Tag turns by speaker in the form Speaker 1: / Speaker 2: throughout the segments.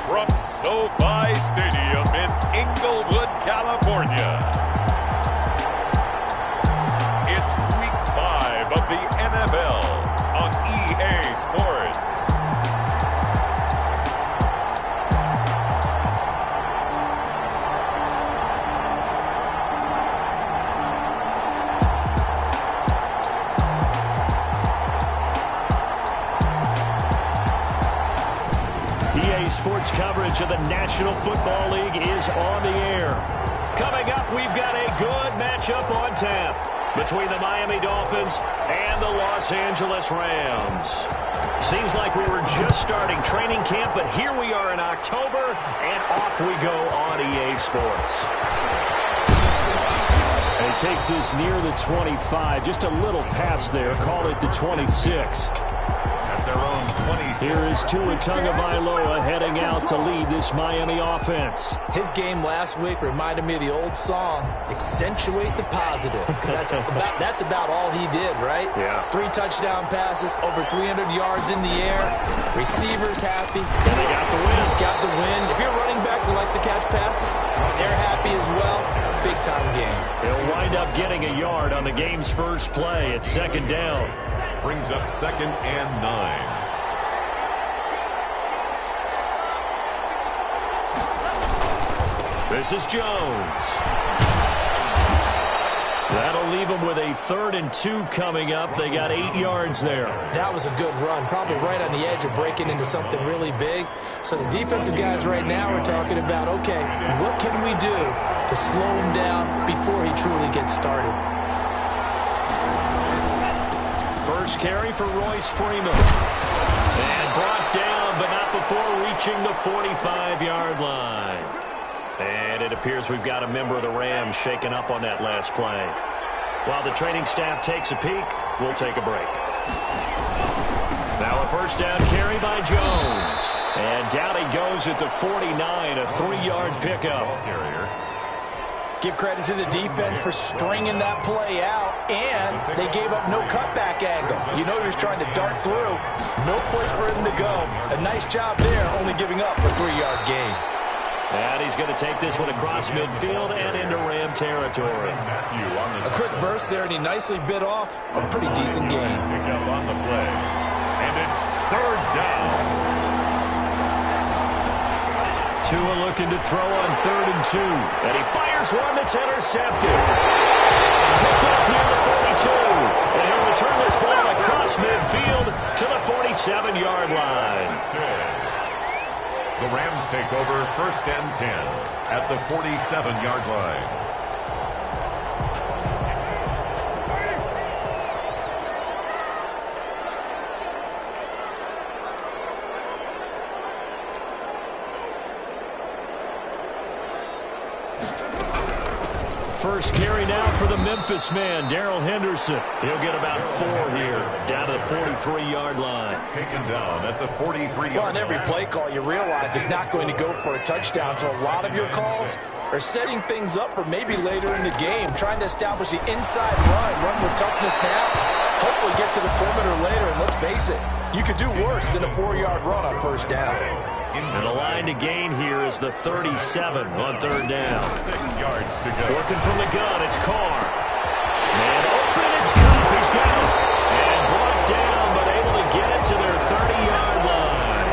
Speaker 1: from SoFi Stadium in Inglewood, California. It's Week 5 of the NFL on EA Sports.
Speaker 2: EA Sports coverage of the National Football League is on the air. Coming up, we've got a good matchup on tap between the Miami Dolphins and the Los Angeles Rams. Seems like we were just starting training camp, but here we are in October, and off we go on EA Sports. And he takes this near the 25, just a little past there, call it the 26.
Speaker 1: Their own 26.
Speaker 2: Here is Tua Tagovailoa heading out to lead this Miami offense.
Speaker 3: His game last week reminded me of the old song, accentuate the positive. That's about all he did, right?
Speaker 2: Yeah.
Speaker 3: 3 touchdown passes, over 300 yards in the air. Receivers happy.
Speaker 2: And they got the win.
Speaker 3: Got the win. If you're a running back that likes to catch passes, they're happy as well. Big-time game.
Speaker 2: He'll wind up getting a yard on the game's first play. It's second down.
Speaker 1: Brings up 2nd and 9.
Speaker 2: This is Jones. That'll leave them with a 3rd and 2 coming up. They got 8 yards there.
Speaker 3: That was a good run, probably right on the edge of breaking into something really big. So the defensive guys right now are talking about, okay, what can we do to slow him down before he truly gets started?
Speaker 2: First carry for Royce Freeman. And brought down, but not before reaching the 45-yard line. And it appears we've got a member of the Rams shaken up on that last play. While the training staff takes a peek, we'll take a break. Now a first down carry by Jones. And down he goes at the 49, a 3-yard pickup.
Speaker 3: Give credit to the defense for stringing that play out, and they gave up no cutback angle. You know he was trying to dart through. No place for him to go. A nice job there, only giving up a 3-yard gain.
Speaker 2: And he's going to take this one across midfield and into Ram territory.
Speaker 3: A quick burst there, and he nicely bit off a pretty decent gain.
Speaker 1: Picked up on the play. And it's 3rd down.
Speaker 2: Tua looking to throw on 3rd and 2. And he fires one that's intercepted. Picked off near the 42. And he'll return this ball across midfield to the 47-yard line.
Speaker 1: The Rams take over 1st and 10 at the 47-yard line.
Speaker 2: First carry now for the Memphis man, Darrell Henderson. He'll get about 4 here, down to the 43-yard line.
Speaker 1: Taken down at the 43-yard line.
Speaker 3: Well, on every play call, you realize it's not going to go for a touchdown, so a lot of your calls are setting things up for maybe later in the game, trying to establish the inside run with toughness now, hopefully get to the perimeter later, and let's face it, you could do worse than a 4-yard run on first down.
Speaker 2: And the line to gain here is the 37 on 3rd down.
Speaker 1: 6 yards to go.
Speaker 2: Working from the gun, it's Carr. And open, it's Cup. He's got it. And brought down, but able to get it to their 30-yard line.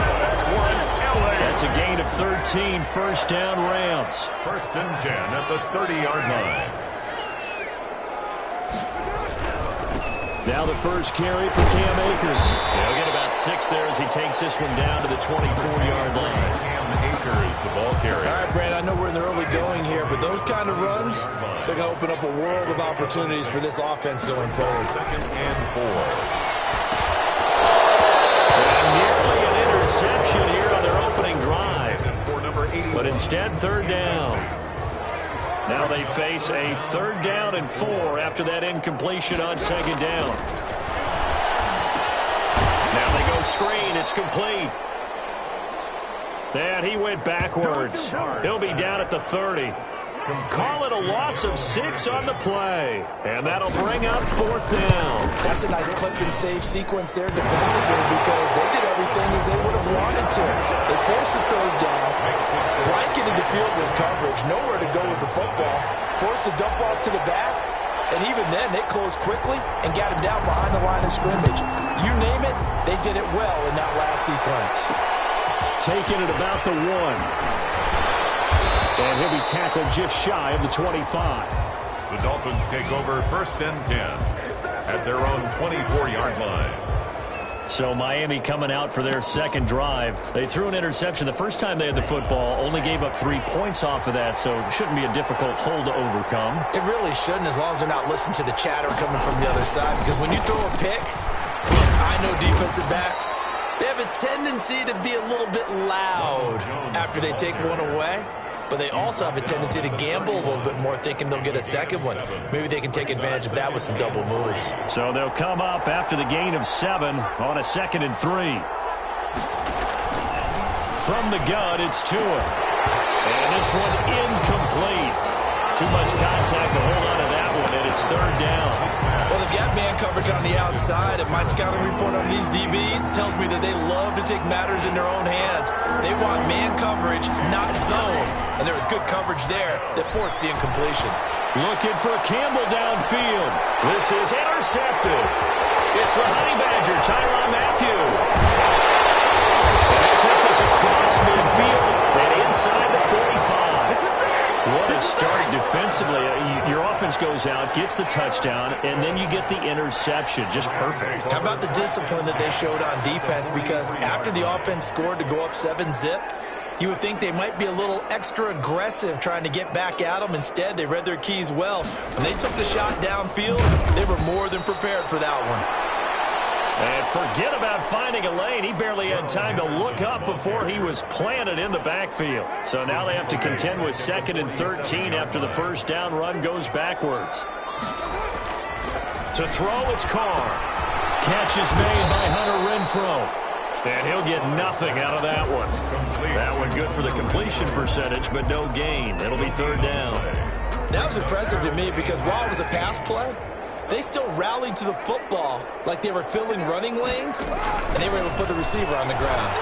Speaker 2: That's a gain of 13, first down Rams.
Speaker 1: 1st and 10 at the 30-yard line.
Speaker 2: Now the first carry for Cam Akers. He'll get about 6 there as he takes this one down to the 24-yard line.
Speaker 1: Cam Akers, the ball carrier.
Speaker 3: All right, Brandon, I know we're in the early going here, but those kind of runs, they're going to open up a world of opportunities for this offense going forward.
Speaker 1: 2nd and 4.
Speaker 2: And nearly an interception here on their opening drive. But instead, 3rd down. Now they face a 3rd down and 4 after that incompletion on 2nd down. Now they go screen. It's complete. And he went backwards. He'll be down at the 30. Call it a loss of 6 on the play. And that'll bring up 4th down.
Speaker 3: That's a nice clip and save sequence there defensively because they did everything as they would have wanted to. They forced the 3rd down. field with coverage, nowhere to go with the football. Forced to dump off to the back, and even then, they closed quickly and got him down behind the line of scrimmage. You name it, they did it well in that last sequence.
Speaker 2: Taking it about the 1. And he'll be tackled just shy of the 25.
Speaker 1: The Dolphins take over 1st and 10 at their own 24-yard line.
Speaker 2: So Miami coming out for their second drive. They threw an interception the first time they had the football, only gave up 3 points off of that, so it shouldn't be a difficult hole to overcome.
Speaker 3: It really shouldn't, as long as they're not listening to the chatter coming from the other side, because when you throw a pick, I know defensive backs, they have a tendency to be a little bit loud after they take one away. But they also have a tendency to gamble a little bit more, thinking they'll get a second one. Maybe they can take advantage of that with some double moves.
Speaker 2: So they'll come up after the gain of 7 on a 2nd and 3. From the gun, it's Tua. And this one incomplete. Too much contact to hold on to that one, and it's 3rd down.
Speaker 3: Well, they've got man coverage on the outside, and my scouting report on these DBs tells me that they love to take matters in their own hands. They want man coverage, not zone. And there was good coverage there that forced the incompletion.
Speaker 2: Looking for Campbell downfield. This is intercepted. It's the Honey Badger, Tyrann Mathieu. And they took this across midfield and inside the 45. What a start defensively. Your offense goes out, gets the touchdown, and then you get the interception. Just perfect.
Speaker 3: How about the discipline that they showed on defense? Because after the offense scored to go up 7-zip, you would think they might be a little extra aggressive trying to get back at them. Instead, they read their keys well. When they took the shot downfield, they were more than prepared for that one.
Speaker 2: And forget about finding a lane. He barely had time to look up before he was planted in the backfield. So now they have to contend with 2nd and 13 after the first down run goes backwards. To throw, it's Carr. Catch is made by Hunter Renfrow. And he'll get nothing out of that one. That one good for the completion percentage, but no gain. It'll be 3rd down.
Speaker 3: That was impressive to me because while it was a pass play, they still rallied to the football like they were filling running lanes, and they were able to put the receiver on the ground.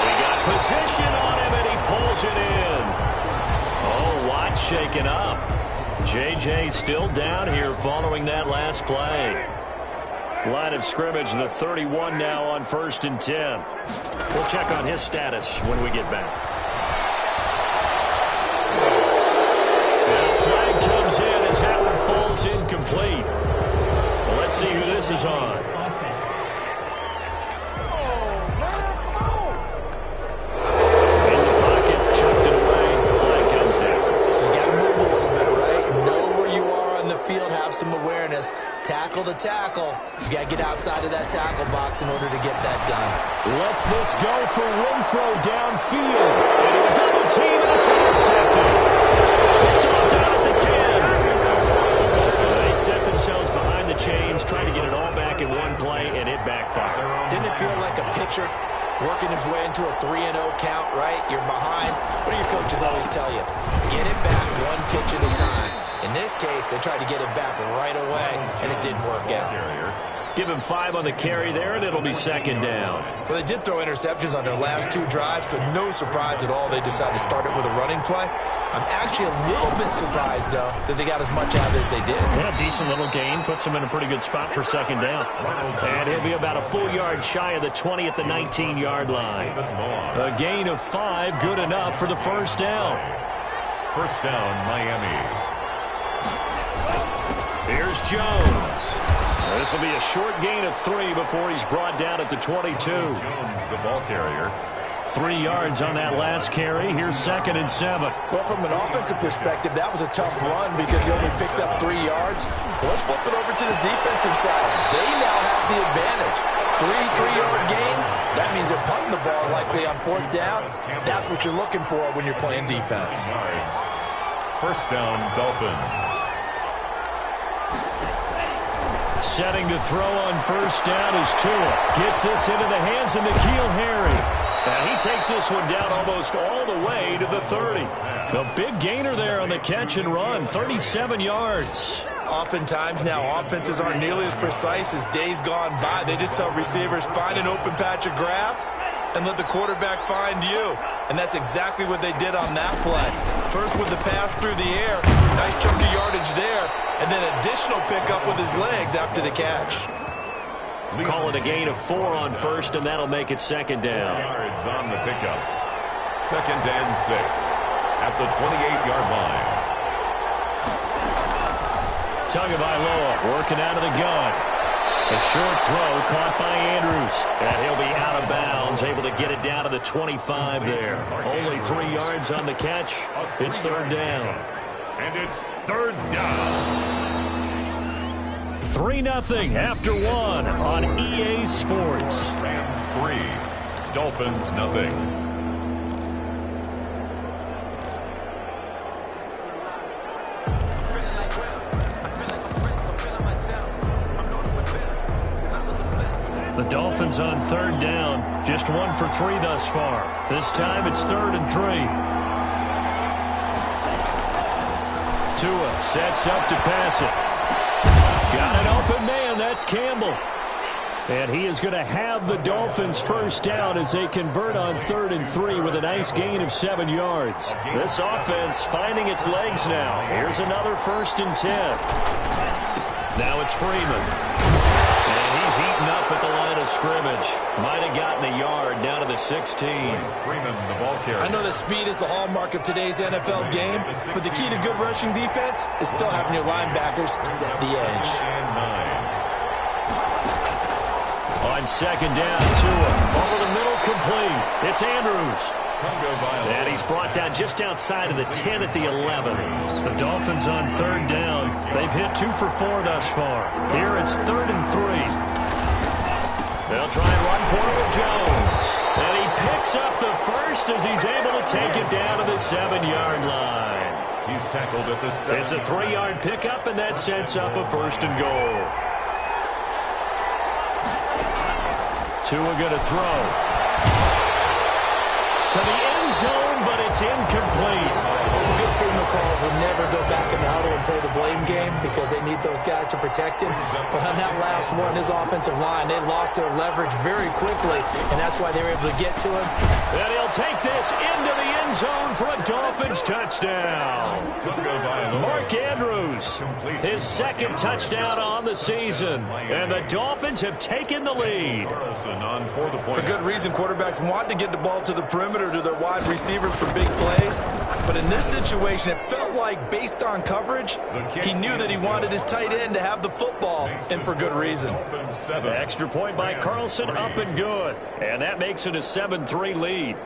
Speaker 2: We got position on him, and he pulls it in. Oh, Watt shaken up. J.J. still down here following that last play. Line of scrimmage, the 31 now on 1st and 10. We'll check on his status when we get back. And a flag comes in as that one falls incomplete. Well, let's see who this is on. In the pocket, chucked it away. Flag comes down.
Speaker 3: So you got to move a little bit, right? Know where you are on the field, have some awareness. Tackle to tackle. You got to get outside of that tackle box in order to get that done.
Speaker 2: Lets this go for Renfrow downfield. Into a double team, and it's intercepted. Picked off down at the 10. They set themselves behind the chains, trying to get it all back in one play, and it backfired.
Speaker 3: Didn't it feel like a pitcher working his way into a 3-0 count, right? You're behind. What do your coaches always tell you? Get it back one pitch at a time. In this case, they tried to get it back right away, and it didn't work out.
Speaker 2: Give him 5 on the carry there, and it'll be 2nd down.
Speaker 3: Well, they did throw interceptions on their last 2 drives, so no surprise at all they decided to start it with a running play. I'm actually a little bit surprised, though, that they got as much out as they did.
Speaker 2: Yeah, decent little gain. Puts them in a pretty good spot for 2nd down. And he'll be about a full yard shy of the 20 at the 19-yard line. A gain of 5, good enough for the 1st down.
Speaker 1: 1st down, Miami.
Speaker 2: Here's Jones. This will be a short gain of 3 before he's brought down at the 22.
Speaker 1: Jones, the ball carrier.
Speaker 2: 3 yards on that last carry. Here's 2nd and 7.
Speaker 3: Well, from an offensive perspective, that was a tough run because he only picked up 3 yards. Well, let's flip it over to the defensive side. They now have the advantage. 3 3-yard gains. That means they're punting the ball likely on 4th down. That's what you're looking for when you're playing defense.
Speaker 1: 1st down, Dolphins.
Speaker 2: Setting to throw on 1st down is Tua. Gets this into the hands of N'Keal Harry. And he takes this one down almost all the way to the 30. The big gainer there on the catch and run, 37 yards.
Speaker 3: Oftentimes now, offenses aren't nearly as precise as days gone by. They just tell receivers, find an open patch of grass and let the quarterback find you. And that's exactly what they did on that play. First with the pass through the air, nice chunk of yardage there, and then additional pickup with his legs after the catch.
Speaker 2: Call it a gain of 4 on first, and that'll make it second down.
Speaker 1: Yards on the pickup. 2nd and 6 at the 28-yard line.
Speaker 2: Tagovailoa working out of the gun. A short throw caught by Andrews. And he'll be out of bounds, able to get it down to the 25 there. Only 3 yards on the catch. It's third down.
Speaker 1: And it's third down.
Speaker 2: 3-0 after 1 on EA Sports.
Speaker 1: Rams 3, Dolphins 0.
Speaker 2: The Dolphins on third down, just 1 for 3 thus far. This time it's 3rd and 3. Tua sets up to pass it. Got an open man, that's Campbell. And he is going to have the Dolphins first down as they convert on 3rd and 3 with a nice gain of 7 yards. This offense finding its legs now. Here's another 1st and 10. Now it's Freeman. He's eaten up at the line of scrimmage. Might have gotten a yard down to the 16.
Speaker 1: Freeman, the ball carrier.
Speaker 3: I know that speed is the hallmark of today's NFL game, but the key to good rushing defense is still having your linebackers set the edge.
Speaker 2: On 2nd down, Tua over the middle, complete. It's Andrews. And he's brought down just outside of the 10 at the 11. The Dolphins on 3rd down. They've hit 2 for 4 thus far. Here it's 3rd and 3. They'll try and run for it with Jones. And he picks up the first as he's able to take it down to the 7-yard line.
Speaker 1: He's tackled at the 7.
Speaker 2: It's a 3-yard pickup, and that sets up a 1st and goal. Tua going to throw. To the end zone, but it's incomplete.
Speaker 3: The good signal calls will never go back in the huddle and play the blame game because they need those guys to protect him. But on that last one, his offensive line, they lost their leverage very quickly, and that's why they were able to get to him.
Speaker 2: And he'll take this into the end zone for a Dolphins touchdown. Mark Andrews, his 2nd touchdown on the season, and the Dolphins have taken the lead.
Speaker 3: For good reason, quarterbacks want to get the ball to the perimeter to their wide receivers for big plays. But in this situation, it felt like, based on coverage, he knew that he wanted his tight end to have the football, and for good reason.
Speaker 2: The extra point by Carlson, up and good. And that makes it a 7-3 lead.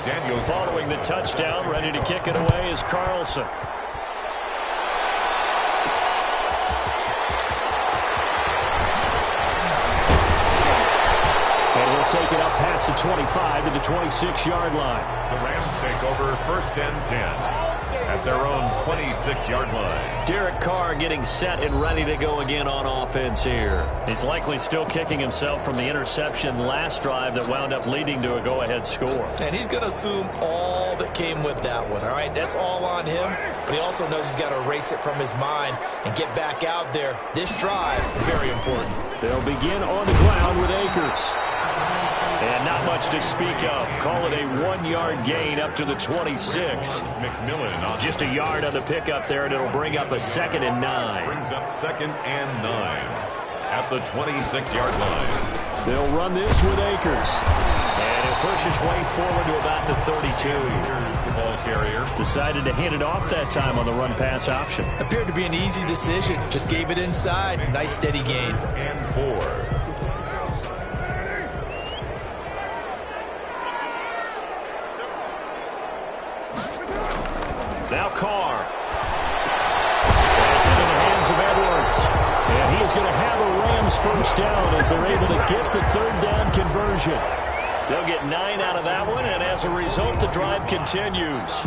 Speaker 1: Daniel
Speaker 2: following the touchdown, ready to kick it away is Carlson. And we'll take it up past the 25 to the 26-yard line.
Speaker 1: The Rams take over 1st and 10 at their own 26-yard line.
Speaker 2: Derek Carr getting set and ready to go again on offense here. He's likely still kicking himself from the interception last drive that wound up leading to a go-ahead score.
Speaker 3: And he's going to assume all that came with that one, all right? That's all on him, but he also knows he's got to erase it from his mind and get back out there. This drive, very important.
Speaker 2: They'll begin on the ground with Akers. And not much to speak of. Call it a 1-yard gain up to the 26.
Speaker 1: McMillan
Speaker 2: just a yard on the pickup there, and it'll bring up a 2nd and 9.
Speaker 1: Brings up 2nd and 9 at the 26-yard line.
Speaker 2: They'll run this with Akers. And he'll push his way forward to about the 32.
Speaker 1: Here's the ball carrier.
Speaker 2: Decided to hand it off that time on the run-pass option.
Speaker 3: Appeared to be an easy decision. Just gave it inside. Nice steady gain.
Speaker 1: And 4.
Speaker 2: Now Carr. It's into the hands of Edwards. And he is going to have a Rams first down as they're able to get the 3rd down conversion. They'll get 9 out of that one, and as a result, the drive continues.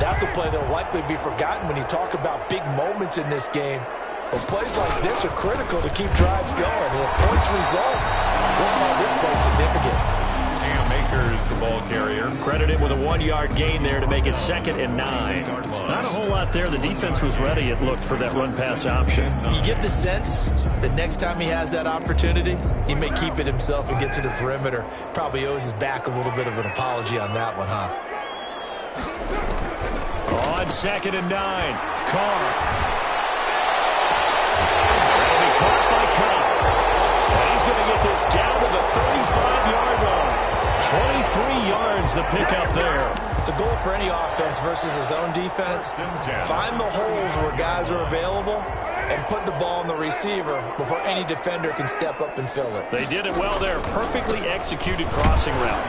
Speaker 3: That's a play that will likely be forgotten when you talk about big moments in this game. But plays like this are critical to keep drives going. And if points result, we'll call this play significant.
Speaker 1: Cam Akers, the ball carrier.
Speaker 2: Credited with a 1-yard gain there to make it 2nd and 9. Not a whole lot there. The defense was ready, it looked, for that run-pass option.
Speaker 3: You get the sense that next time he has that opportunity, he may keep it himself and get to the perimeter. Probably owes his back a little bit of an apology on that one, huh?
Speaker 2: On 2nd and 9, Carr. Will be caught by Cup. And he's going to get this down to the 35-yard line. 23 yards the pickup there.
Speaker 3: The goal for any offense versus his own defense, find the holes where guys are available and put the ball on the receiver before any defender can step up and fill it.
Speaker 2: They did it well there. Perfectly executed crossing route.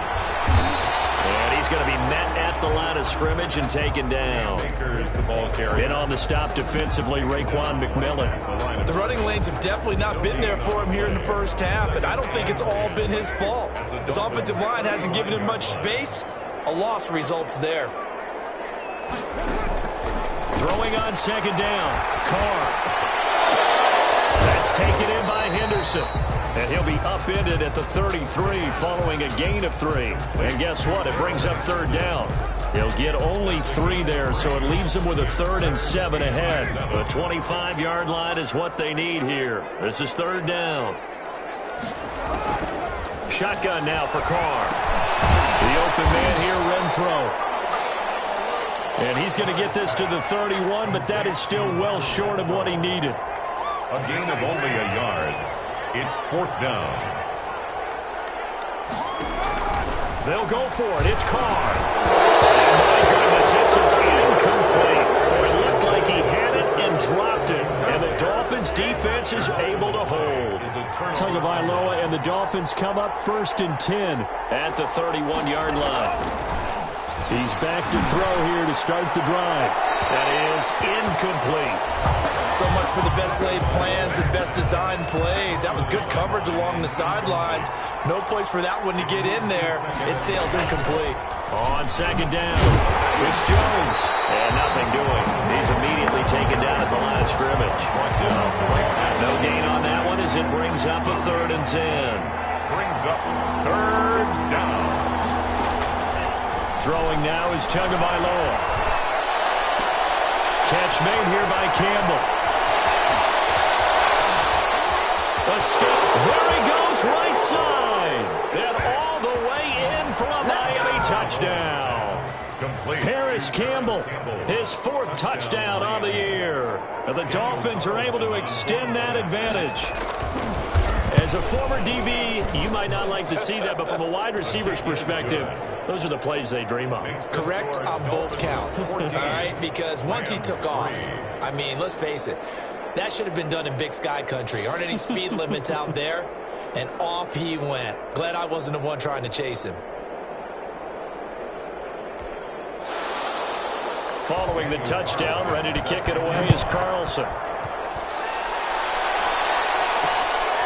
Speaker 2: And he's going to be met at the line of scrimmage and taken down.
Speaker 1: The ball carrier.
Speaker 2: In on the stop defensively, Raekwon McMillan.
Speaker 3: The running lanes have definitely not been there for him here in the first half, and I don't think it's all been his fault. His offensive line hasn't given him much space. A loss results there.
Speaker 2: Throwing on 2nd down, Carr. That's taken in by Henderson. And he'll be upended at the 33 following a gain of 3. And guess what? It brings up 3rd down. He'll get only 3 there, so it leaves him with a 3rd and 7 ahead. The 25-yard line is what they need here. This is 3rd down. Shotgun now for Carr. The open man here, Renfro. And he's going to get this to the 31, but that is still well short of what he needed.
Speaker 1: A gain of only a yard. It's 4th down.
Speaker 2: They'll go for it. It's Carr. And my goodness, this is incomplete. It looked like he had it and dropped it. And the Dolphins defense is able to hold. Tagovailoa and the Dolphins come up 1st and 10 at the 31-yard line. He's back to throw here to start the drive. That is incomplete.
Speaker 3: So much for the best laid plans and best designed plays. That was good coverage along the sidelines. No place for that one to get in there. It sails incomplete.
Speaker 2: On 2nd down, it's Jones. And nothing doing. He's immediately taken down at the line of scrimmage. No gain on that one as it brings up a 3rd and 10.
Speaker 1: Brings up 3rd down.
Speaker 2: Throwing now is Tagovailoa. Catch made here by Campbell. A skip. There he goes, right side. And all the way in for a Miami touchdown.
Speaker 1: Complete.
Speaker 2: Paris Campbell, his 4th touchdown on the year. And the Dolphins are able to extend that advantage. As a former DB, you might not like to see that, but from a wide receiver's perspective, those are the plays they dream of.
Speaker 3: Correct on both counts, all right? Because once he took off, I mean, let's face it, that should have been done in Big Sky Country. Aren't any speed limits out there? And off he went. Glad I wasn't the one trying to chase him.
Speaker 2: Following the touchdown, ready to kick it away is Carlson.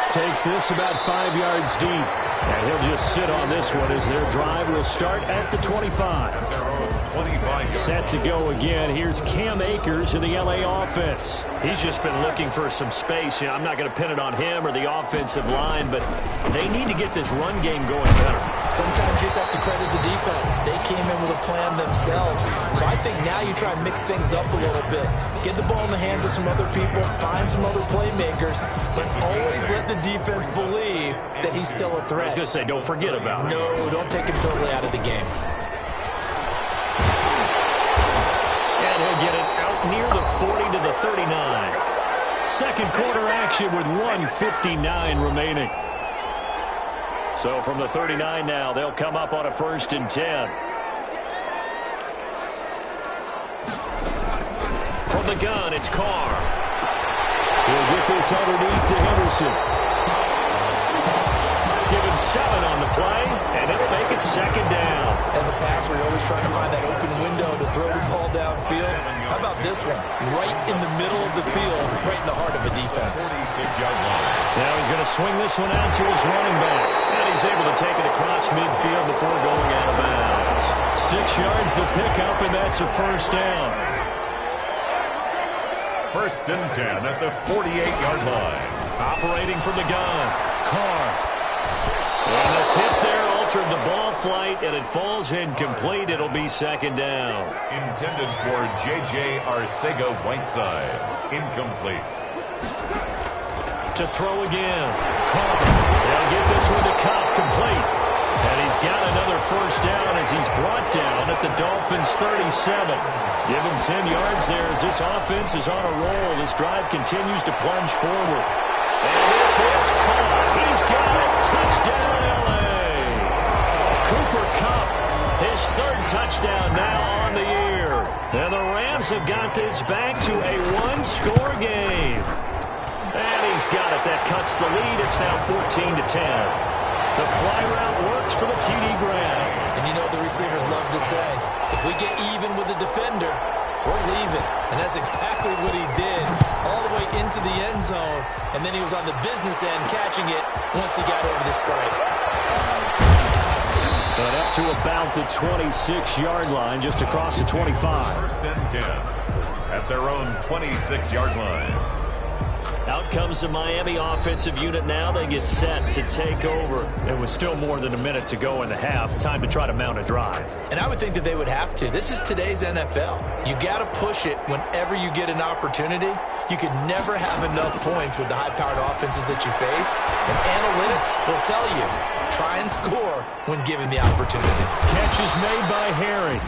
Speaker 2: Takes this about 5 yards deep. And he'll just sit on this one as their drive will start at the 25. Set to go again. Here's Cam Akers in the LA offense. He's just been looking for some space. I'm not going to pin it on him or the offensive line, but they need to get this run game going better.
Speaker 3: Sometimes you just have to credit the defense. They came in with a plan themselves. So I think now you try and mix things up a little bit. Get the ball in the hands of some other people, find some other playmakers, but always let the defense believe that he's still a threat.
Speaker 2: I was going to say, don't forget about it.
Speaker 3: No, don't take him totally out of the game.
Speaker 2: And he'll get it out near the 40 to the 39. Second quarter action with 1:59 remaining. So from the 39 now, they'll come up on a 1st and 10. From the gun, it's Carr. He'll get this underneath to Henderson. Give him 7 on the play, and it'll make it 2nd down.
Speaker 3: As a passer, you're always trying to find that open window to throw the ball downfield. How about this one? Right in the middle of the field, right in the heart of a defense.
Speaker 1: 46-yard line.
Speaker 2: Now he's going to swing this one out to his running back. And he's able to take it across midfield before going out of bounds. 6 yards the pickup, and that's a 1st down.
Speaker 1: 1st and 10 at the 48-yard line.
Speaker 2: Operating from the gun, Carr. And the tip there altered the ball flight, and it falls incomplete. It'll be second down.
Speaker 1: Intended for J.J. Arcega-Whiteside. Incomplete.
Speaker 2: To throw again. Carr. They'll get this one to Cobb, complete. And he's got another first down as he's brought down at the Dolphins' 37. Give him 10 yards there as this offense is on a roll. This drive continues to plunge forward. And this is Carr. He's got it. Touchdown, L.A. Cooper Kupp, his third touchdown now on the year. And the Rams have got this back to a one-score game. And he's got it. That cuts the lead. It's now 14-10. The fly route works for the TD grab.
Speaker 3: And you know the receivers love to say, if we get even with the defender, we're leaving. And that's exactly what he did, all the way into the end zone. And then he was on the business end catching it once he got over the stripe.
Speaker 2: But up to about the 26-yard line, just across the 25.
Speaker 1: First and 10 at their own 26-yard line.
Speaker 2: Out comes the Miami offensive unit now. They get set to take over. It was still more than a minute to go in the half. Time to try to mount a drive.
Speaker 3: And I would think that they would have to. This is today's NFL. You got to push it whenever you get an opportunity. You could never have enough points with the high-powered offenses that you face. And analytics will tell you, try and score when given the opportunity.
Speaker 2: Catch is made by Harry.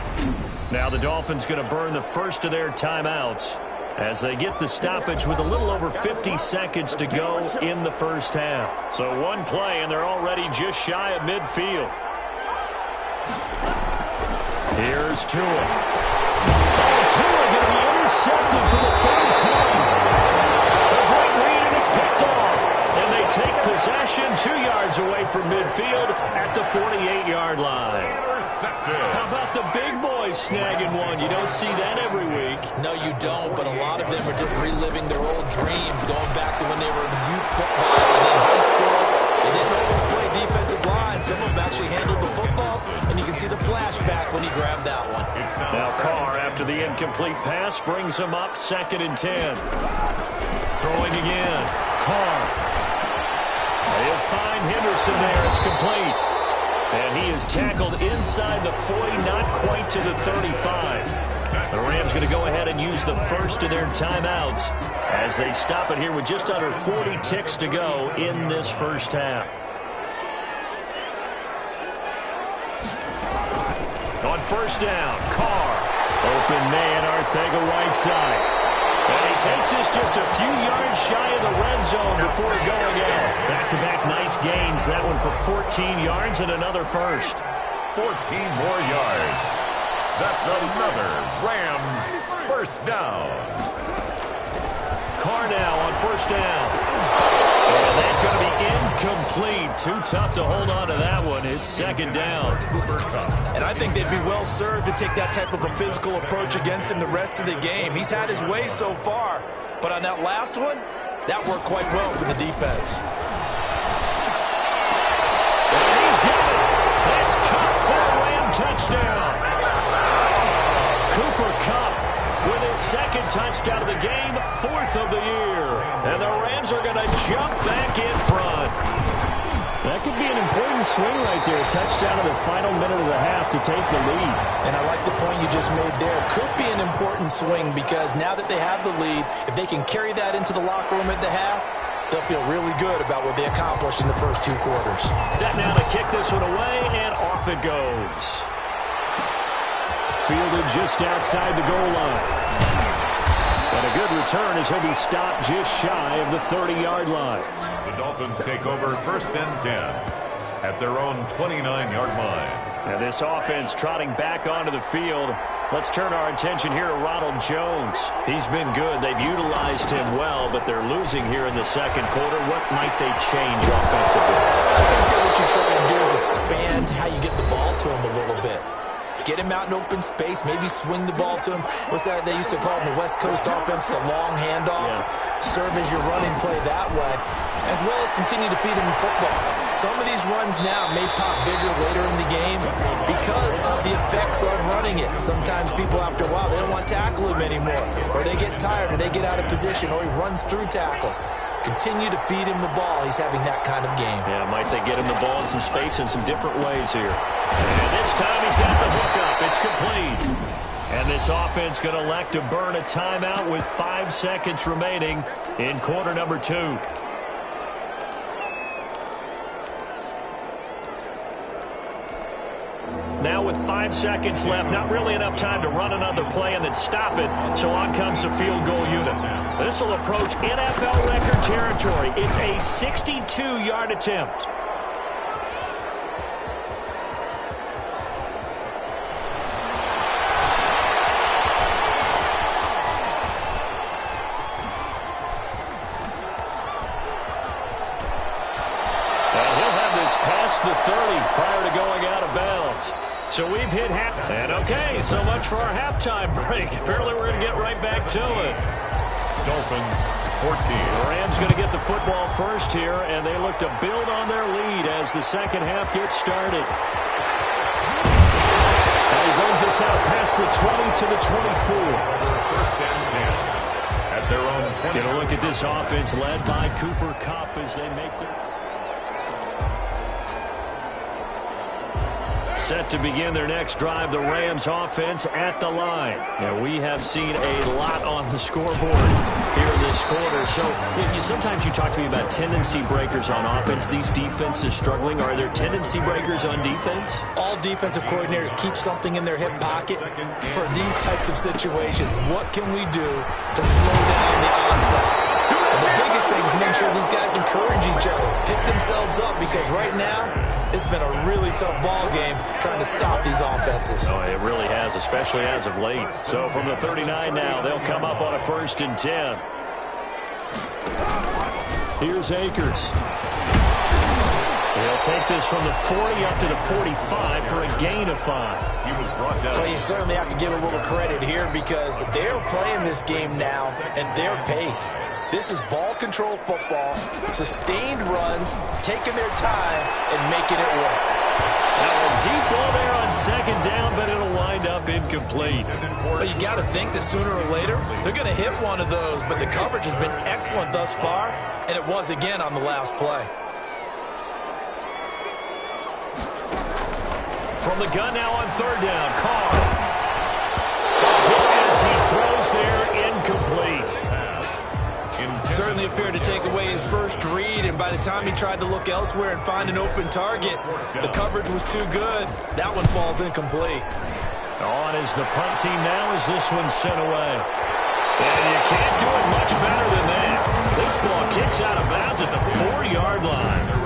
Speaker 2: Now the Dolphins going to burn the first of their timeouts as they get the stoppage with a little over 50 seconds to go in the first half. So one play, and they're already just shy of midfield. Here's Tua. Oh, Tua going to be intercepted for the third time. A great read, and it's picked off. And they take possession 2 yards away from midfield at the 48-yard line. How about the big boys snagging one? You don't see that every week.
Speaker 3: No, you don't, but a lot of them are just reliving their old dreams, going back to when they were in youth football and in high school. They didn't always play defensive line. Some of them actually handled the football, and you can see the flashback when he grabbed that one.
Speaker 2: Now Carr, after the incomplete pass, brings him up 2nd and 10. Throwing again. Carr. He'll find Henderson there. It's complete. And he is tackled inside the 40, not quite to the 35. The Rams going to go ahead and use the first of their timeouts as they stop it here with just under 40 ticks to go in this first half. On first down, Carr. Open man, Arcega-Whiteside. And he takes this just a few yards shy of the red zone before going out. Back-to-back nice gains. That one for 14 yards and another first.
Speaker 1: 14 more yards. That's another Rams first down.
Speaker 2: Carr now on first down. And that's going to be incomplete. Too tough to hold on to that one. It's second down.
Speaker 3: And I think they'd be well served to take that type of a physical approach against him the rest of the game. He's had his way so far, but on that last one, that worked quite well for the defense.
Speaker 2: And he's got it. That's Kupp for a Ram touchdown. Cooper Kupp with his second touchdown of the game, 4th of the year. And the Rams are going to jump back in front. That could be an important swing right there. A touchdown in the final minute of the half to take the lead.
Speaker 3: And I like the point you just made there. Could be an important swing because now that they have the lead, if they can carry that into the locker room at the half, they'll feel really good about what they accomplished in the first 2 quarters.
Speaker 2: Set now to kick this one away, and off it goes. Fielded just outside the goal line. And a good return as he'll be stopped just shy of the 30-yard line.
Speaker 1: The Dolphins take over first and 10 at their own 29-yard line.
Speaker 2: And this offense trotting back onto the field. Let's turn our attention here to Ronald Jones. He's been good. They've utilized him well, but they're losing here in the second quarter. What might they change offensively?
Speaker 3: I think that what you try and do is expand how you get the ball to him a little bit. Get him out in open space, maybe swing the ball to him. What's that they used to call in the West Coast offense, the long handoff?
Speaker 2: Yeah.
Speaker 3: serve as your running play that way, as well as continue to feed him football. Some of these runs now may pop bigger later in the game because of the effects of running it. Sometimes people, after a while, they don't want to tackle him anymore, or they get tired, or they get out of position, or he runs through tackles. Continue to feed him the ball. He's having that kind of game.
Speaker 2: Yeah, might they get him the ball in some space in some different ways here. And this time he's got the hook up. It's complete. And this offense going to elect to burn a timeout with 5 seconds remaining in quarter number 2. Now with 5 seconds left, not really enough time to run another play and then stop it, so on comes the field goal unit. This will approach NFL record territory. It's a 62-yard attempt. And he'll have this past the 30 prior to going out of bounds. So we've hit half. And okay, so much for our halftime break. Apparently we're going to get right back to it.
Speaker 1: Dolphins 14.
Speaker 2: The Rams going to get the football first here, and they look to build on their lead as the second half gets started. And he brings us out past the 20 to the 24.
Speaker 1: First and 10 at their own 20.
Speaker 2: Get a look at this offense led by Cooper Kupp as they make their... Set to begin their next drive, the Rams offense at the line. Now, we have seen a lot on the scoreboard here this quarter. So, sometimes you talk to me about tendency breakers on offense. These defenses struggling. Are there tendency breakers on defense?
Speaker 3: All defensive coordinators keep something in their hip pocket for these types of situations. What can we do to slow down the onslaught? And the biggest thing is make sure these guys encourage each other, pick themselves up, because right now it's been a really tough ball game trying to stop these offenses.
Speaker 2: Oh, it really has, especially as of late. So from the 39 now, they'll come up on a 1st and 10. Here's Akers. He'll take this from the 40 up to the 45 for a gain of 5.
Speaker 1: He was brought down.
Speaker 3: Well, you certainly have to give a little credit here because they're playing this game now at their pace. This is ball control football, sustained runs, taking their time and making it work.
Speaker 2: Now a deep ball there on 2nd down, but it'll wind up incomplete.
Speaker 3: Well, you got to think that sooner or later they're going to hit one of those, but the coverage has been excellent thus far, and it was again on the last play.
Speaker 2: From the gun now on 3rd down, Carr. As he throws there, incomplete.
Speaker 3: Certainly appeared to take away his first read, and by the time he tried to look elsewhere and find an open target, the coverage was too good. That one falls incomplete.
Speaker 2: On is the punt team now as this one's sent away. And you can't do it much better than that. This ball kicks out of bounds at the 4-yard line.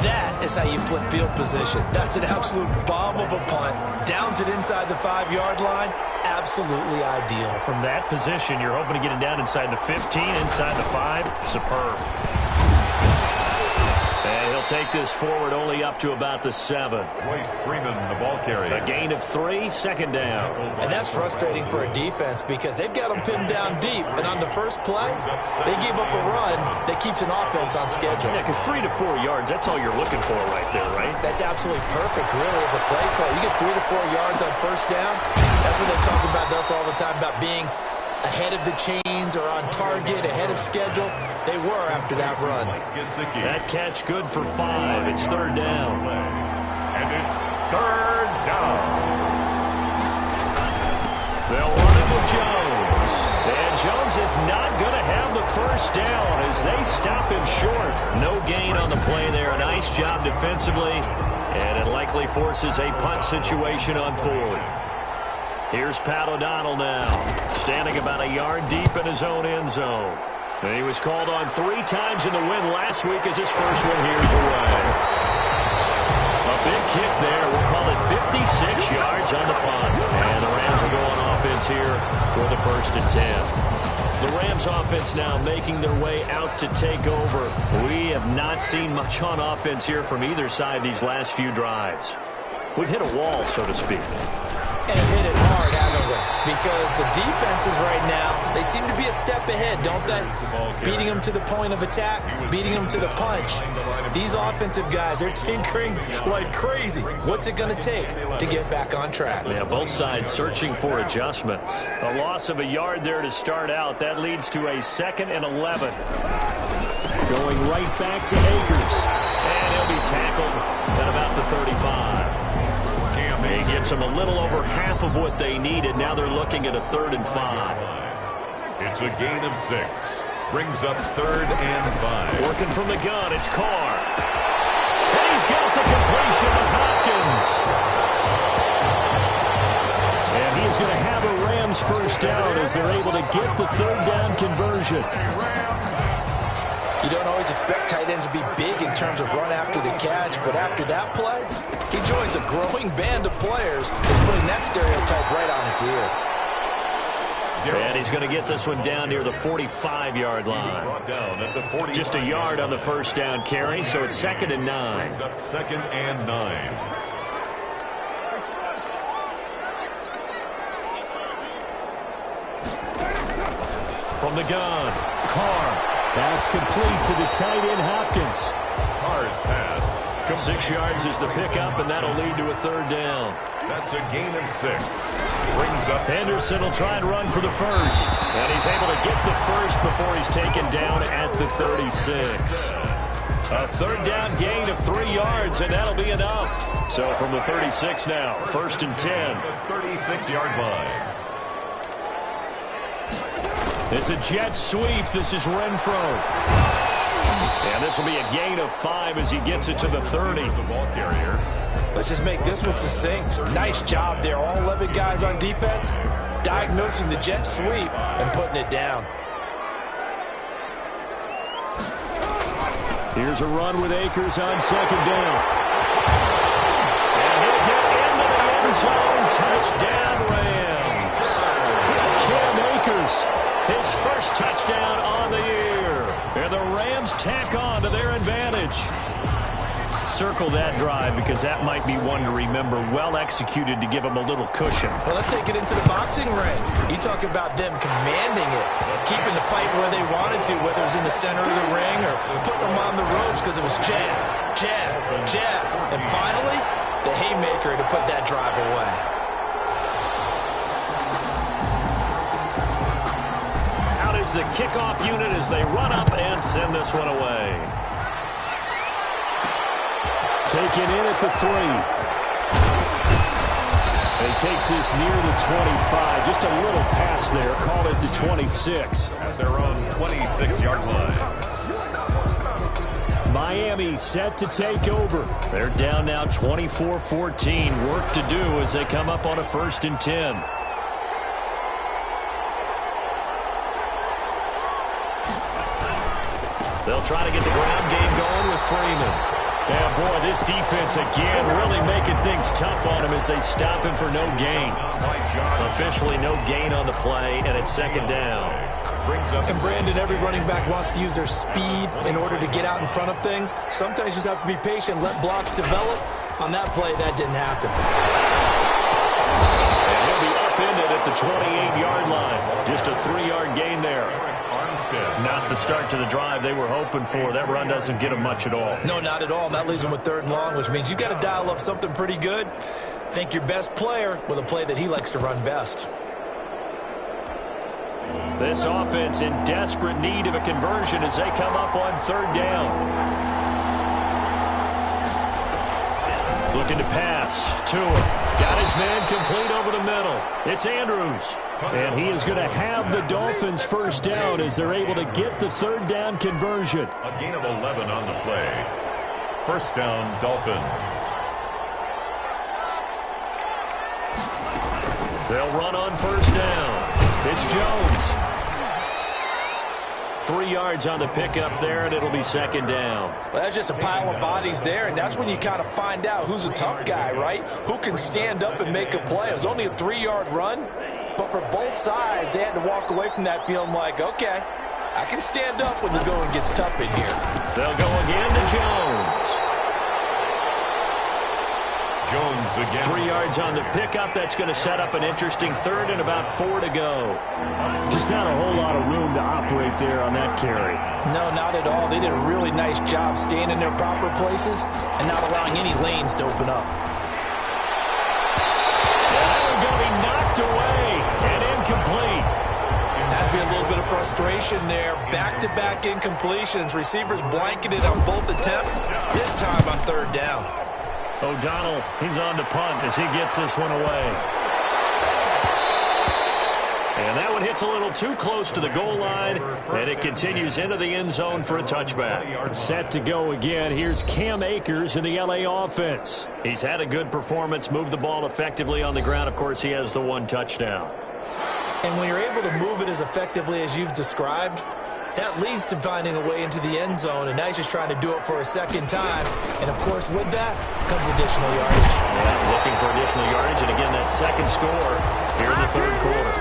Speaker 3: That is how you flip field position. That's an absolute bomb of a punt. Downs it inside the 5-yard line. Absolutely ideal.
Speaker 2: From that position, you're hoping to get it down inside the 15, inside the 5. Superb. And he'll take this forward only up to about the 7.
Speaker 1: Royce Freeman, the ball carrier.
Speaker 2: A gain of 3, 2nd down.
Speaker 3: And that's frustrating for a defense because they've got them pinned down deep. And on the first play, they give up a run that keeps an offense on schedule.
Speaker 2: Yeah, because 3 to 4 yards, that's all you're looking for right there, right?
Speaker 3: That's absolutely perfect, really, as a play call. You get 3 to 4 yards on 1st down. That's what they talk about to us all the time, about being ahead of the chains or on target, ahead of schedule. They were after that run.
Speaker 2: That catch good for 5. It's 3rd down.
Speaker 1: And it's 3rd down.
Speaker 2: They'll run it with Jones. And Jones is not going to have the 1st down as they stop him short. No gain on the play there. A nice job defensively. And it likely forces a punt situation on 4th. Here's Pat O'Donnell now, standing about a yard deep in his own end zone. And he was called on 3 times in the win last week as his first one here's away. A big kick there. We'll call it 56 yards on the punt. And the Rams will go on offense here for the 1st and 10. The Rams offense now making their way out to take over. We have not seen much on offense here from either side these last few drives. We've hit a wall, so to speak.
Speaker 3: And hit it hard, haven't we? Because the defenses right now, they seem to be a step ahead, don't they? Beating them to the point of attack, beating them to the punch. These offensive guys, they're tinkering like crazy. What's it going to take to get back on track?
Speaker 2: Yeah, both sides searching for adjustments. A loss of a yard there to start out. That leads to a 2nd and 11.
Speaker 4: Going right back to Akers.
Speaker 2: And he'll be tackled at about the 35. He gets them a little over half of what they needed. Now they're looking at a 3rd and 5.
Speaker 1: It's a gain of 6. Brings up 3rd and 5.
Speaker 2: Working from the gun, it's Carr. And he's got the completion of Hopkins. And he's going to have a Rams first down as they're able to get the 3rd down conversion.
Speaker 3: You don't always expect tight ends to be big in terms of run after the catch, but after that play, he joins a growing band of players that's putting that stereotype right on its ear.
Speaker 2: And he's going to get this one down near the 45-yard line. Just a yard on the first down carry, so it's 2nd and 9.
Speaker 1: Brings up 2nd and 9.
Speaker 2: From the gun, Carr.
Speaker 4: That's complete to the tight end, Hopkins.
Speaker 1: Carr's pass.
Speaker 2: 6 yards is the pickup, and that'll lead to a 3rd down.
Speaker 1: That's a gain of 6. Brings up
Speaker 2: Henderson will try and run for the first. And he's able to get the first before he's taken down at the 36. A 3rd down gain of 3 yards, and that'll be enough. So from the 36 now, 1st and 10.
Speaker 1: 36-yard line.
Speaker 2: It's a jet sweep. This is Renfro. And this will be a gain of 5 as he gets it to the 30.
Speaker 1: The ball carrier.
Speaker 3: Let's just make this one succinct. Nice job there. All 11 guys on defense diagnosing the jet sweep and putting it down.
Speaker 4: Here's a run with Akers on 2nd down.
Speaker 2: And he'll get into the end zone. Touchdown, Rams.
Speaker 4: Cam Akers.
Speaker 2: His first touchdown on the year. And the Rams tack on to their advantage. Circle that drive because that might be one to remember. Well executed to give them a little cushion.
Speaker 3: Well, let's take it into the boxing ring. You talk about them commanding it, keeping the fight where they wanted to, whether it was in the center of the ring or putting them on the ropes because it was jab, jab, jab. And finally, the haymaker to put that drive away.
Speaker 2: Is the kickoff unit as they run up and send this one away.
Speaker 4: Taken in at the 3. He takes this near the 25. Just a little pass there. Called it the 26.
Speaker 1: At their own 26-yard line.
Speaker 4: Miami set to take over.
Speaker 2: They're down now 24-14. Work to do as they come up on a 1st and 10. They'll try to get the ground game going with Freeman. And, boy, this defense again really making things tough on him as they stop him for no gain. Officially no gain on the play, and it's 2nd down.
Speaker 3: And, Brandon, every running back wants to use their speed in order to get out in front of things. Sometimes you just have to be patient, let blocks develop. On that play, that didn't happen.
Speaker 2: And he'll be upended at the 28-yard line. Just a 3-yard gain there. Not the start to the drive they were hoping for. That run doesn't get them much at all.
Speaker 3: No, not at all. And that leaves them with 3rd and long, which means you got to dial up something pretty good. Think your best player with a play that he likes to run best.
Speaker 2: This offense in desperate need of a conversion as they come up on 3rd down. Looking to pass. Tua. Got his man complete over the middle. It's Andrews.
Speaker 4: And he is going to have the Dolphins first down as they're able to get the 3rd down conversion.
Speaker 1: A gain of 11 on the play. First down, Dolphins.
Speaker 2: They'll run on 1st down. It's Jones. 3 yards on the pickup there, and it'll be 2nd down.
Speaker 3: Well, that's just a pile of bodies there, and that's when you kind of find out who's a tough guy, right? Who can stand up and make a play. It was only a 3-yard run, but for both sides, they had to walk away from that feeling like, okay, I can stand up when the going gets tough in here.
Speaker 2: They'll go again to Jones.
Speaker 1: Jones again.
Speaker 2: 3 yards on the pickup. That's going to set up an interesting third and about 4 to go.
Speaker 4: Just not a whole lot of room to operate there on that carry.
Speaker 3: No, not at all. They did a really nice job staying in their proper places and not allowing any lanes to open up.
Speaker 2: That one going to be knocked away and incomplete.
Speaker 3: Has to be a little bit of frustration there. Back-to-back incompletions. Receivers blanketed on both attempts, this time on third down.
Speaker 2: O'Donnell, he's on to punt as he gets this one away. And that one hits a little too close to the goal line, and it continues into the end zone for a touchback.
Speaker 4: Set to go again. Here's Cam Akers in the LA offense.
Speaker 2: He's had a good performance, moved the ball effectively on the ground. Of course, he has the 1 touchdown.
Speaker 3: And when you're able to move it as effectively as you've described, that leads to finding a way into the end zone, and now he's just trying to do it for a second time. And, of course, with that comes additional yardage.
Speaker 2: Yeah, looking for additional yardage, and again, that second score here in the third quarter.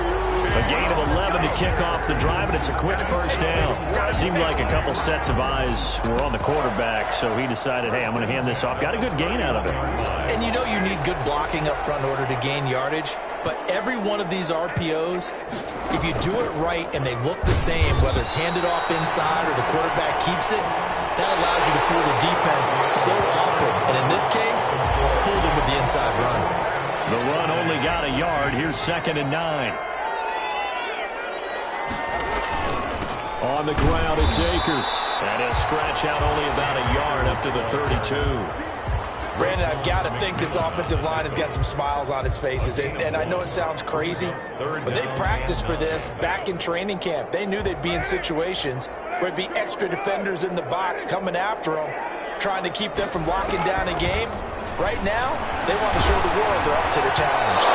Speaker 2: A gain of 11 to kick off the drive, and it's a quick first down. It seemed like a couple sets of eyes were on the quarterback, so he decided, hey, I'm going to hand this off. Got a good gain out of it.
Speaker 3: And you know you need good blocking up front in order to gain yardage, but every one of these RPOs, if you do it right and they look the same, whether it's handed off inside or the quarterback keeps it, that allows you to fool the defense so often. And in this case, fooled him with the inside run.
Speaker 2: The run only got a yard. Here's 2nd and 9.
Speaker 4: On the ground, it's Akers.
Speaker 2: And he'll scratch out only about a yard up to the 32.
Speaker 3: Brandon, I've got to think this offensive line has got some smiles on its faces. And I know it sounds crazy, but they practiced for this back in training camp. They knew they'd be in situations where it'd be extra defenders in the box coming after them, trying to keep them from locking down a game. Right now, they want to show the world they're up to the challenge.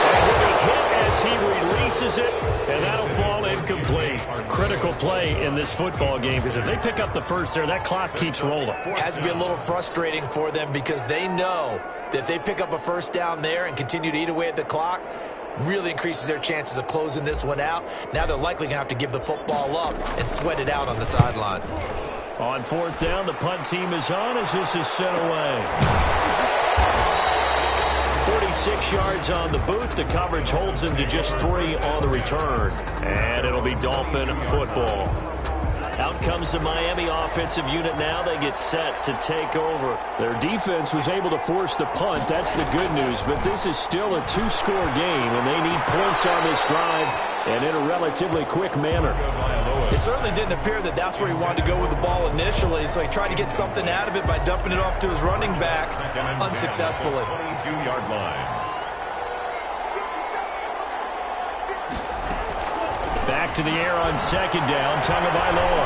Speaker 2: And with a hit as he releases it, and that'll fall incomplete. Critical play in this football game, because if they pick up the first there, that clock keeps rolling.
Speaker 3: Has to be a little frustrating for them because they know that if they pick up a first down there and continue to eat away at the clock, really increases their chances of closing this one out. Now they're likely going to have to give the football up and sweat it out on the sideline.
Speaker 2: On 4th down, the punt team is on as this is sent away. 46 yards on the boot. The coverage holds him to just 3 on the return. And it'll be Dolphin football. Out comes the Miami offensive unit now. They get set to take over.
Speaker 4: Their defense was able to force the punt. That's the good news. But this is still a 2-score game, and they need points on this drive and in a relatively quick manner.
Speaker 3: It certainly didn't appear that that's where he wanted to go with the ball initially, so he tried to get something out of it by dumping it off to his running back unsuccessfully.
Speaker 1: 22-yard line.
Speaker 2: Back to the air on 2nd down. Tagovailoa.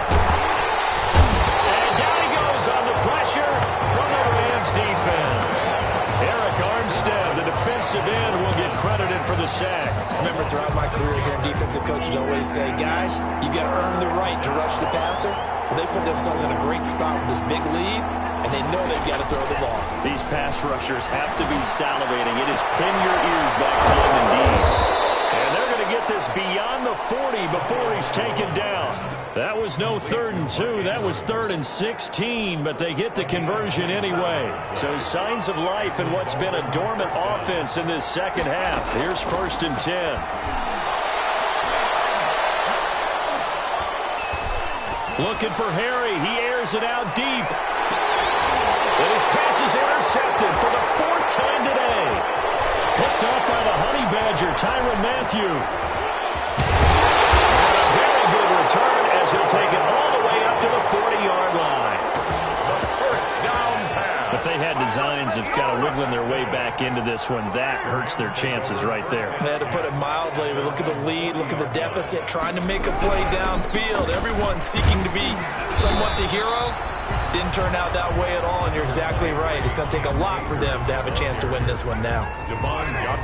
Speaker 2: And down he goes on the pressure from the Rams defense. Eric Armstead, the defensive end, will get credited for the sack.
Speaker 3: Remember, throughout my career here in defensive coaches always say, guys, you got to earn the right to rush the passer. Well, they put themselves in a great spot with this big lead, and they know they've got to throw the ball.
Speaker 2: These pass rushers have to be salivating. It is pin your ears back time indeed. And they're going to get this beyond the 40 before he's taken down. That was no 3rd and 2. That was 3rd and 16, but they get the conversion anyway. So signs of life in what's been a dormant offense in this second half. Here's 1st and 10. Looking for Harry. He airs it out deep. And his pass is intercepted for the 4th time today. Picked off by the Honey Badger, Tyrann Mathieu. And a very good return as he'll take it all the way up to the 40-yard line.
Speaker 1: First down pass.
Speaker 2: If they had designs of kind of wiggling their way back into this one, that hurts their chances right there.
Speaker 3: They had to put it mildly. Look at the lead, look at the deficit, trying to make a play downfield. Everyone seeking to be somewhat the hero. Didn't turn out that way at all, and you're exactly right. It's going to take a lot for them to have a chance to win this one now.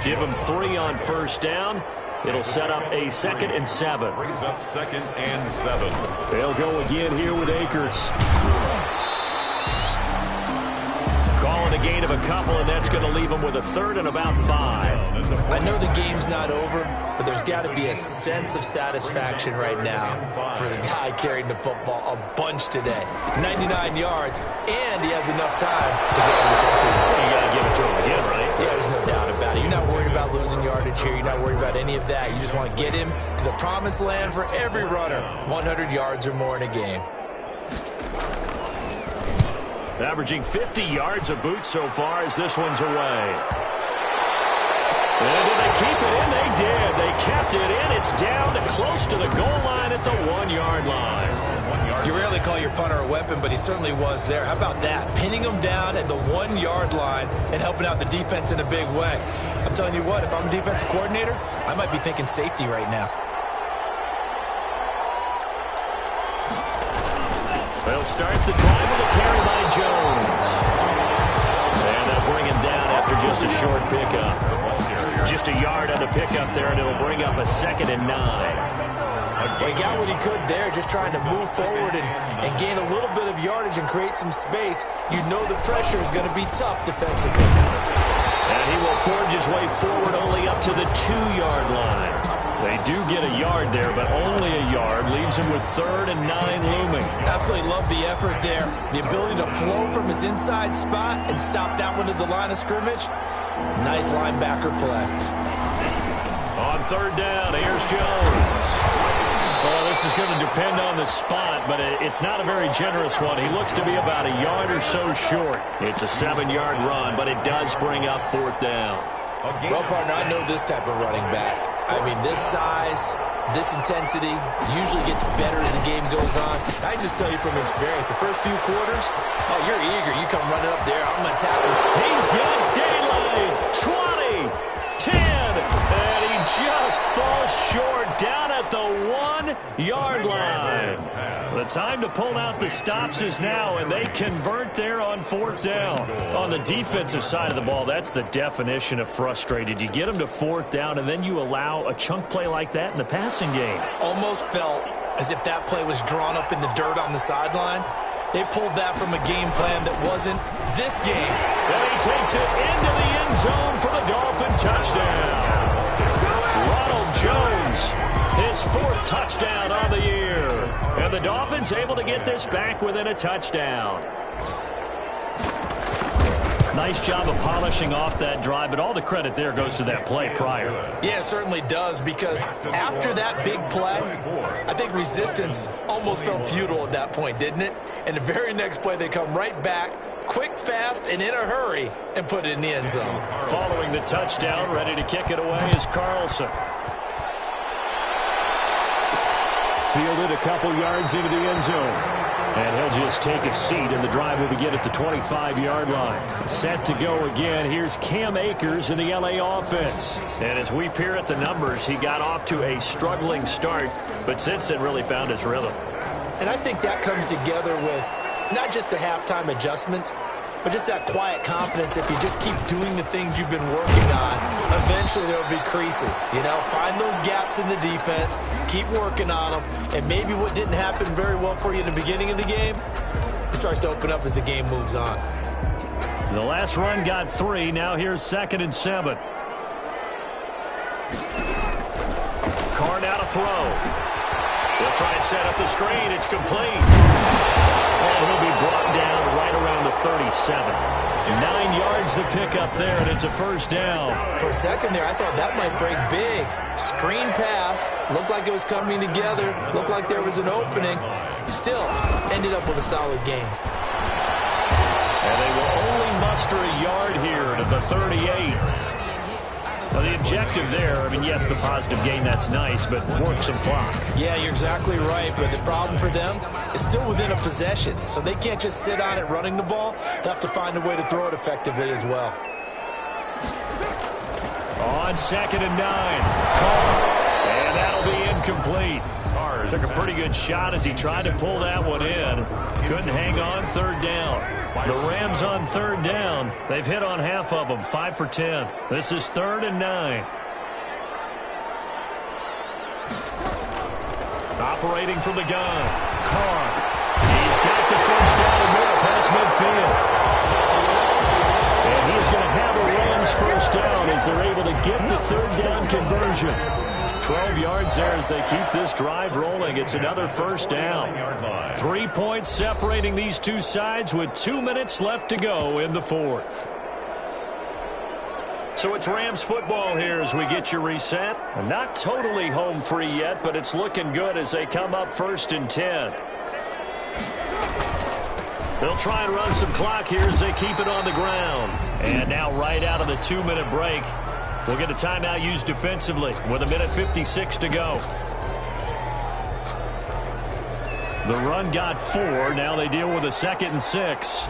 Speaker 2: Give them 3 on 1st down. It'll set up a 2nd and 7.
Speaker 1: Brings up 2nd and 7.
Speaker 4: They'll go again here with Akers.
Speaker 2: Calling
Speaker 4: a gain of a couple, and that's going to leave them with a third and about 5.
Speaker 3: I know the game's not over, but there's got to be a sense of satisfaction right now for the guy carrying the football a bunch today. 99 yards, and he has enough time to go to the century.
Speaker 4: You got to give it to him again, right?
Speaker 3: Yeah, there's no doubt about it. You're not worried about losing yardage here. You're not worried about any of that. You just want to get him to the promised land for every runner. 100 yards or more in a game.
Speaker 4: Averaging 50 yards a boot so far as this one's away. And did they keep it in? They did. They kept it in. It's down to close to the goal line at the 1-yard line.
Speaker 3: You rarely call your punter a weapon, but he certainly was there. How about that? Pinning him down at the 1-yard line and helping out the defense in a big way. I'm telling you what, if I'm a defensive coordinator, I might be thinking safety right now.
Speaker 4: They'll start the drive with a carry by Jones. And they'll bring him down after just a short pickup. Just a yard on the pickup there, and it'll bring up a 2nd and 9.
Speaker 3: Well, he got what he could there, just trying to move forward and gain a little bit of yardage and create some space. You know the pressure is going to be tough defensively.
Speaker 4: And he will forge his way forward only up to the 2-yard line. They do get a yard there, but only a yard. Leaves him with 3rd and 9 looming.
Speaker 3: Absolutely love the effort there. The ability to flow from his inside spot and stop that one at the line of scrimmage. Nice linebacker play.
Speaker 4: On 3rd down, here's Jones. Well, this is going to depend on the spot, but it's not a very generous one. He looks to be about a yard or so short. It's a 7-yard run, but it does bring up 4th down.
Speaker 3: Well, partner, I know this type of running back. I mean, this size, this intensity usually gets better as the game goes on. And I just tell you from experience, the first few quarters, oh, you're eager. You come running up there, I'm going to tackle.
Speaker 4: He's got daylight. 20, 10, and he just falls short down at the 1-yard line. The time to pull out the stops is now, and they convert there on 4th down. On the defensive side of the ball, that's the definition of frustrated. You get them to 4th down, and then you allow a chunk play like that in the passing game.
Speaker 3: Almost felt as if that play was drawn up in the dirt on the sideline. They pulled that from a game plan that wasn't this game.
Speaker 4: And he takes it into the end zone for the Dolphin touchdown. Ronald Jones, his 4th touchdown on the year. And the Dolphins able to get this back within a touchdown. Nice job of polishing off that drive, but all the credit there goes to that play prior.
Speaker 3: Yeah, it certainly does, because after that big play, I think resistance almost felt futile at that point, didn't it? And the very next play, they come right back, quick, fast, and in a hurry, and put it in the end zone.
Speaker 4: Following the touchdown, ready to kick it away is Carlson. Fielded a couple yards into the end zone. And he'll just take a seat, and the drive will begin at the 25-yard line. Set to go again. Here's Cam Akers in the L.A. offense. And as we peer at the numbers, he got off to a struggling start, but since then really found his rhythm.
Speaker 3: And I think that comes together with not just the halftime adjustments, but just that quiet confidence. If you just keep doing the things you've been working on, eventually there will be creases. You know, find those gaps in the defense, keep working on them, and maybe what didn't happen very well for you in the beginning of the game, it starts to open up as the game moves on.
Speaker 4: The last run got 3. Now here's 2nd and 7. Carr now to throw. They'll try and set up the screen. It's complete. And he'll be brought down right around the 37. 9 yards to pick up there, and it's a 1st down.
Speaker 3: For a second there, I thought that might break big. Screen pass. Looked like it was coming together. Looked like there was an opening. Still, ended up with a solid game.
Speaker 4: And they will only muster a yard here to the 38. Well, the objective there, I mean, yes, the positive gain, that's nice, but work some clock.
Speaker 3: Yeah, you're exactly right, but the problem for them is still within a possession, so they can't just sit on it running the ball. They'll have to find a way to throw it effectively as well.
Speaker 4: On 2nd and 9, Carr, and that'll be incomplete. Carr took a pretty good shot as he tried to pull that one in. Couldn't hang on. 3rd down. The Rams on 3rd down. They've hit on half of them, 5 for 10. This is 3rd and 9. Operating from the gun, Carr. He's got the 1st down and more past midfield.
Speaker 2: first down as they're able to get the third down conversion. 12 yards there as they keep this drive rolling. It's another first down. 3 points separating these two sides with 2 minutes left to go in the fourth. So it's Rams football here as we get you reset. Not totally home free yet, but it's looking good as they come up 1st and 10. They'll try and run some clock here as they keep it on the ground. And now right out of the 2-minute break, we'll get a timeout used defensively with 1:56 to go. The run got 4. Now they deal with a 2nd and 6.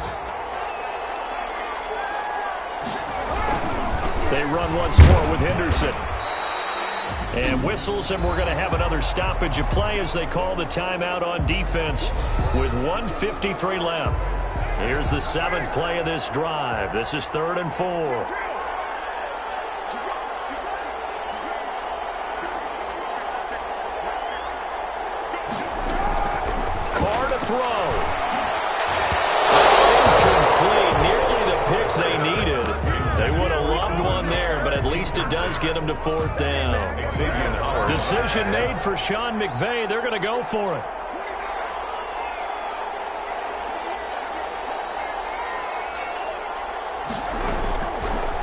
Speaker 2: They run once more with Henderson. And whistles, and we're going to have another stoppage of play as they call the timeout on defense with 1:53 left. Here's the 7th play of this drive. This is 3rd and 4. Carr to throw. Incomplete. Nearly the pick they needed. They would have loved one there, but at least it does get them to 4th down. Decision made for Sean McVay. They're going to go for it.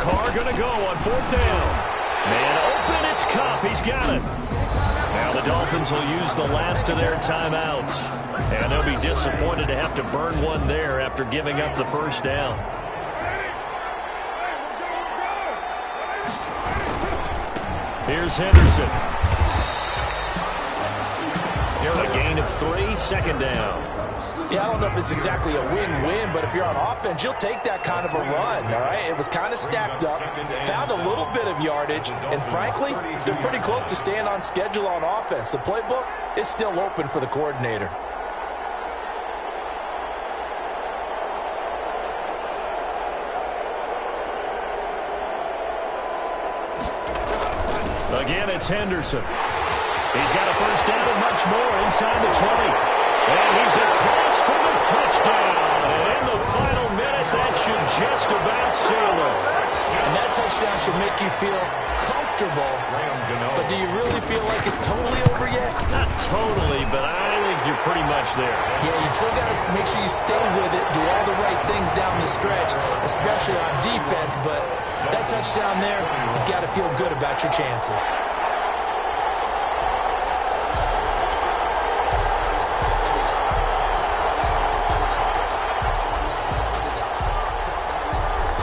Speaker 2: Carr going to go on 4th down. Man open, it's Cup. He's got it. Now the Dolphins will use the last of their timeouts. And they'll be disappointed to have to burn one there after giving up the first down. Here's Henderson. A gain of 3, 2nd down.
Speaker 3: Yeah, I don't know if it's exactly a win-win, but if you're on offense, you'll take that kind of a run, all right? It was kind of stacked up, found a little bit of yardage, and frankly, they're pretty close to staying on schedule on offense. The playbook is still open for the coordinator.
Speaker 2: Again, it's Henderson. He's got a first down and much more inside the 20. And he's across for the touchdown. And in the final minute, that should just about seal it.
Speaker 3: And that touchdown should make you feel comfortable. But do you really feel like it's totally over yet?
Speaker 2: Not totally, but I think you're pretty much there.
Speaker 3: Yeah, you still got to make sure you stay with it, do all the right things down the stretch, especially on defense. But that touchdown there, you got to feel good about your chances.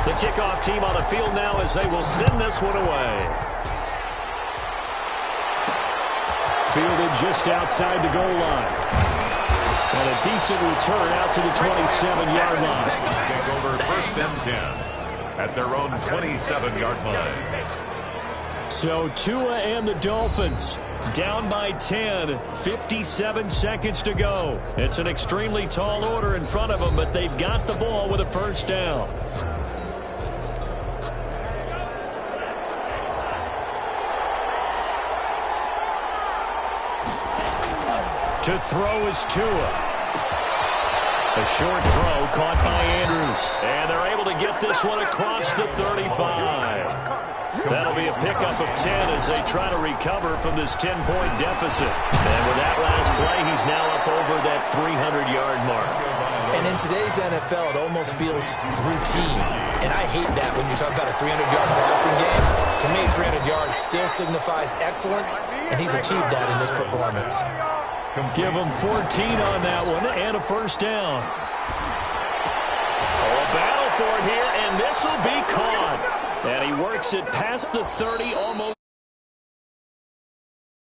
Speaker 2: The kickoff team on the field now as they will send this one away. Fielded just outside the goal line. And a decent return out to the 27-yard line.
Speaker 1: Take over 1st and 10 at their own 27-yard line.
Speaker 2: So Tua and the Dolphins down by 10, 57 seconds to go. It's an extremely tall order in front of them, but they've got the ball with a first down. To throw is Tua. A short throw caught by Andrews. And they're able to get this one across the 35. That'll be a pickup of 10 as they try to recover from this 10-point deficit. And with that last play, he's now up over that 300-yard mark.
Speaker 3: And in today's NFL, it almost feels routine. And I hate that when you talk about a 300-yard passing game. To me, 300 yards still signifies excellence, and he's achieved that in this performance.
Speaker 2: Give him 14 on that one and a first down. Oh, a battle for it here, and this will be caught. And he works it past the 30, almost.